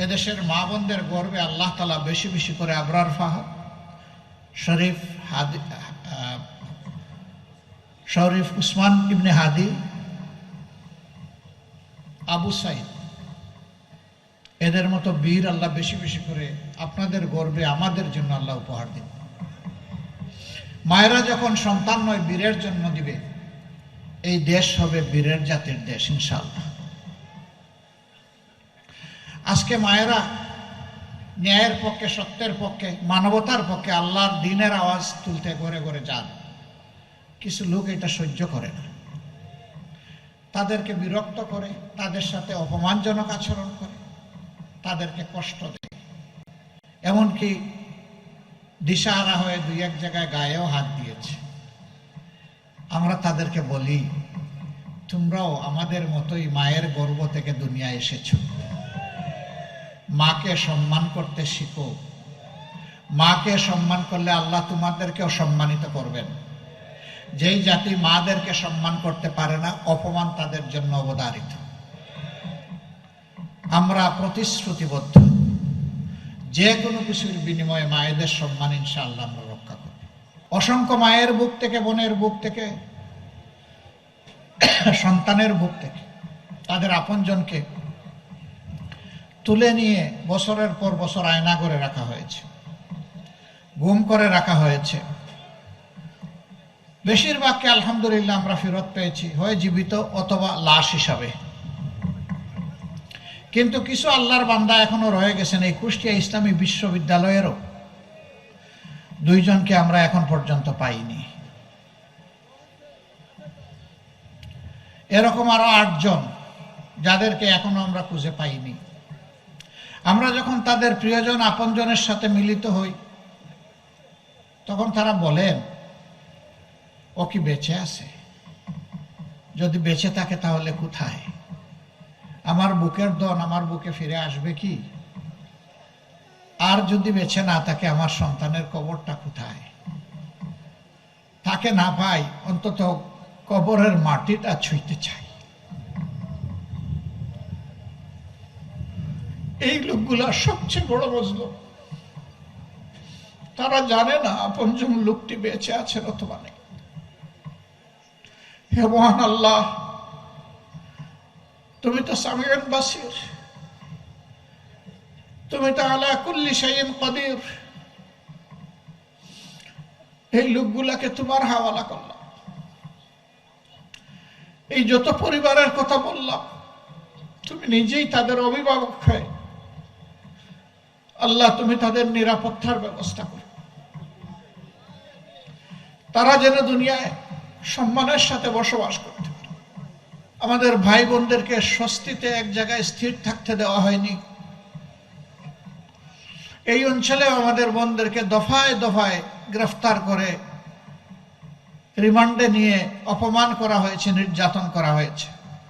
এদেশের মা বোনদের গর্বে আল্লাহ তাআলা বেশি বেশি করে আবরার ফাহাদ, শরীফ উসমান ইবনে হাদি, আবু সাইদ, এদের মতো বীর আল্লাহ বেশি বেশি করে আপনাদের গর্বে আমাদের জন্য আল্লাহ উপহার দিন। মায়েরা যখন সন্তান নয় বীরের জন্ম দিবে, এই দেশ হবে বীরের জাতির দেশ ইনশাআল্লাহ। আজকে মায়েরা ন্যায়ের পক্ষে, সত্যের পক্ষে, মানবতার পক্ষে আল্লাহর দ্বীনের আওয়াজ তুলতে ঘরে ঘরে যান। কিছু লোক এটা সহ্য করে না, তাদেরকে বিরক্ত করে, তাদের সাথে অপমানজনক আচরণ করে, তাদেরকে কষ্ট দেয়, এমনকি দিশাহারা হয়ে দুই এক জায়গায় গায়েও হাত দিয়েছে। আমরা তাদেরকে বলি, তোমরাও আমাদের মতোই মায়ের গর্ভ থেকে দুনিয়ায় এসেছো। মাকে সম্মান করতে শিখো। মাকে সম্মান করলে আল্লাহ তোমাদেরকেও সম্মানিত করবেন। যেই জাতি মাদেরকে সম্মান করতে পারে না, অপমান তাদের জন্য অবধারিত। আমরা প্রতিশ্রুতিবদ্ধ, যে কোনো কিছুর বিনিময়ে মায়েদের সম্মান ইনশাআল্লাহ আমরা রক্ষা করব। অসংখ্য মায়ের বুক থেকে, বোনের বুক থেকে, সন্তানের বুক থেকে তাদের আপনজনকে তুলে নিয়ে বছরের পর বছর আয়না করে রাখা হয়েছে, গুম করে রাখা হয়েছে। বেশিরভাগকে আলহামদুলিল্লাহ আমরা ফেরত পেয়েছি, হয় জীবিত অথবা লাশ হিসাবে। কিন্তু কিছু আল্লাহর বান্দা এখনো রয়ে গেছেন। এই কুষ্টিয়া ইসলামী বিশ্ববিদ্যালয়েরও দুইজনকে আমরা এখন পর্যন্ত পাইনি। এরকম আরো 8 জন যাদেরকে এখনো আমরা খুঁজে পাইনি। আমরা যখন তাদের প্রিয়জন আপনজনের সাথে মিলিত হই, তখন তারা বলেন, ও কি বেঁচে আছে? যদি বেঁচে থাকে তাহলে কোথায়? আমার বুকের দন আমার বুকে ফিরে আসবে কি? আর যদি বেঁচে না থাকে, আমার সন্তানের কবরটা কোথায়? তাকে না পাই, অন্তত কবরের মাটিটা ছুঁইতে চাই। এই লোকগুলা সবচেয়ে বড় মজলুম। তারা জানে না আপনজন লোকটি বেঁচে আছেন অথবা নেই। হে মহান আল্লাহ, তুমি তো সামিউন বাসির, তুমি তো আলা কুল্লি শাইইন কাদির। এই লোকগুলাকে তোমার হাওয়ালা করলাম। এই যত পরিবারের কথা বললাম, তুমি নিজেই তাদের অভিভাবক হয়ে আল্লাহ তুমি তাদের নিরাপত্তার ব্যবস্থা করো। তারা যেন দুনিয়ায় সম্মানের সাথে বসবাস করতে পারে। আমাদের ভাই বোনদেরকে স্বস্তিতে এক জায়গায় স্থির থাকতে দেওয়া হয়নি। এই অঞ্চলে আমাদের বোনদেরকে দফায় দফায় গ্রেফতার করে রিমান্ডে নিয়ে অপমান করা হয়েছে, নির্যাতন করা হয়েছে।